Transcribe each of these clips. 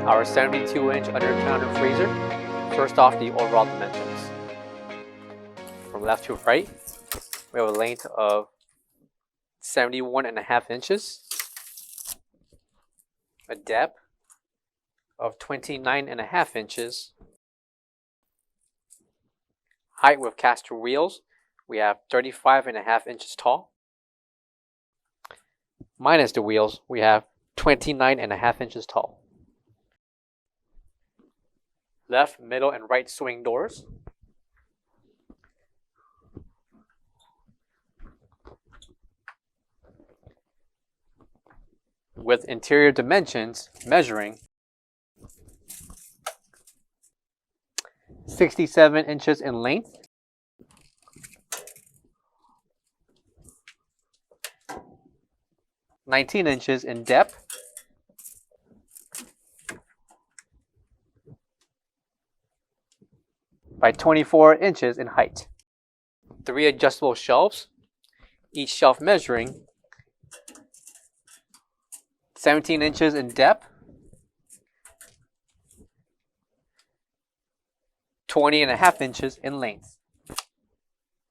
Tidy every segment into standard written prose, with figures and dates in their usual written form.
our 72-inch under counter freezer. First off, the overall dimensions. From left to right, we have a length of 71.5 inches, a depth of 29.5 inches, height with caster wheels, we have 35.5 inches tall. Minus the wheels, we have 29.5 inches tall. Left, middle, and right swing doors. With interior dimensions measuring 67 inches in length, 19 inches in depth, by 24 inches in height. 3 adjustable shelves, each shelf measuring 17 inches in depth, 20.5 inches in length.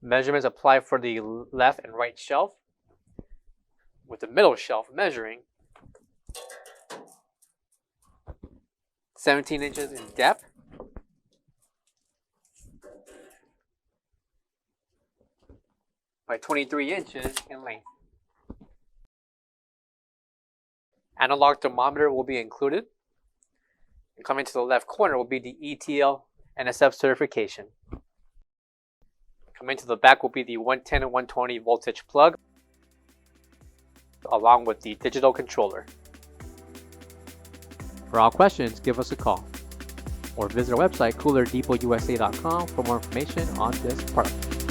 Measurements apply for the left and right shelf, with the middle shelf measuring 17 inches in depth, by 23 inches in length. Analog thermometer will be included. And coming to the left corner will be the ETL NSF certification. Coming to the back will be the 110 and 120 voltage plug, along with the digital controller. For all questions, give us a call or visit our website coolerdepotUSA.com for more information on this product.